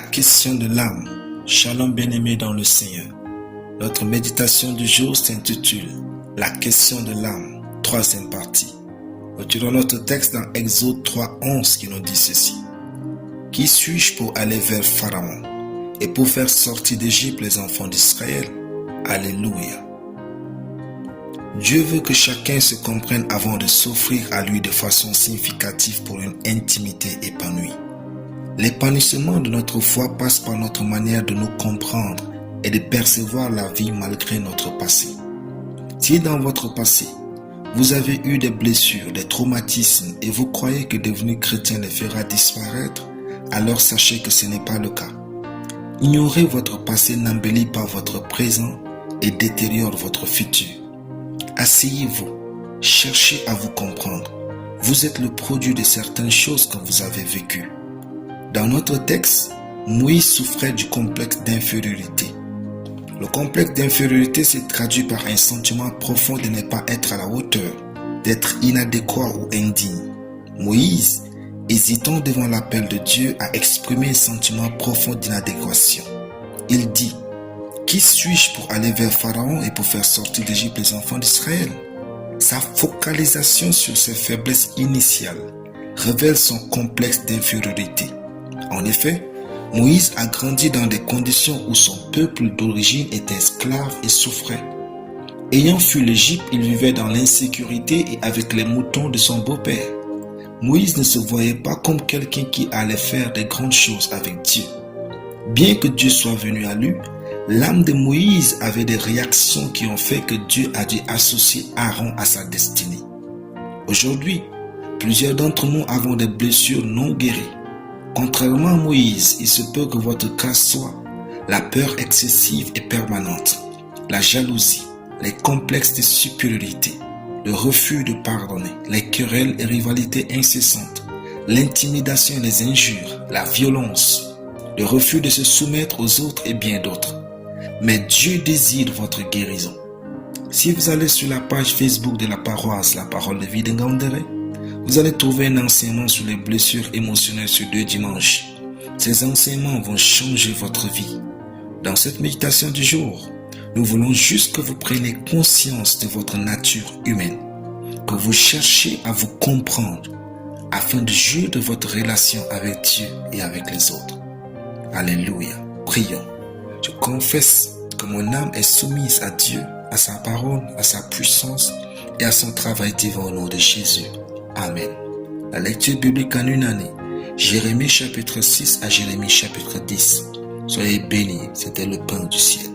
question de l'âme. Shalom bien-aimé dans le Seigneur. Notre méditation du jour s'intitule La question de l'âme, troisième partie. Retirons notre texte dans Exode 3:11 qui nous dit ceci. Qui suis-je pour aller vers Pharaon et pour faire sortir d'Égypte les enfants d'Israël? Alléluia. Dieu veut que chacun se comprenne avant de s'offrir à lui de façon significative pour une intimité épanouie. L'épanouissement de notre foi passe par notre manière de nous comprendre et de percevoir la vie malgré notre passé. Si dans votre passé, vous avez eu des blessures, des traumatismes et vous croyez que devenir chrétien les fera disparaître, alors sachez que ce n'est pas le cas. Ignorer votre passé n'embellit pas votre présent et détériore votre futur. Asseyez-vous, cherchez à vous comprendre. Vous êtes le produit de certaines choses que vous avez vécues. Dans notre texte, Moïse souffrait du complexe d'infériorité. Le complexe d'infériorité se traduit par un sentiment profond de ne pas être à la hauteur, d'être inadéquat ou indigne. Moïse, hésitant devant l'appel de Dieu, a exprimé un sentiment profond d'inadéquation. Il dit « Qui suis-je pour aller vers Pharaon et pour faire sortir d'Égypte les enfants d'Israël ?» Sa focalisation sur ses faiblesses initiales révèle son complexe d'infériorité. En effet, Moïse a grandi dans des conditions où son peuple d'origine était esclave et souffrait. Ayant fui l'Égypte, il vivait dans l'insécurité et avec les moutons de son beau-père. Moïse ne se voyait pas comme quelqu'un qui allait faire de grandes choses avec Dieu. Bien que Dieu soit venu à lui, l'âme de Moïse avait des réactions qui ont fait que Dieu a dû associer Aaron à sa destinée. Aujourd'hui, plusieurs d'entre nous avons des blessures non guéries. Contrairement à Moïse, il se peut que votre cas soit la peur excessive et permanente, la jalousie, les complexes de supériorité, le refus de pardonner, les querelles et rivalités incessantes, l'intimidation et les injures, la violence, le refus de se soumettre aux autres et bien d'autres. Mais Dieu désire votre guérison. Si vous allez sur la page Facebook de la paroisse La Parole de Vie de Ngandere, vous allez trouver un enseignement sur les blessures émotionnelles sur 2 dimanches. Ces enseignements vont changer votre vie. Dans cette méditation du jour, nous voulons juste que vous preniez conscience de votre nature humaine, que vous cherchiez à vous comprendre afin de jouir de votre relation avec Dieu et avec les autres. Alléluia. Prions. Je confesse que mon âme est soumise à Dieu, à sa parole, à sa puissance et à son travail divin au nom de Jésus. Amen. La lecture biblique en une année. Jérémie chapitre 6 à Jérémie chapitre 10. Soyez bénis, c'était le pain du ciel.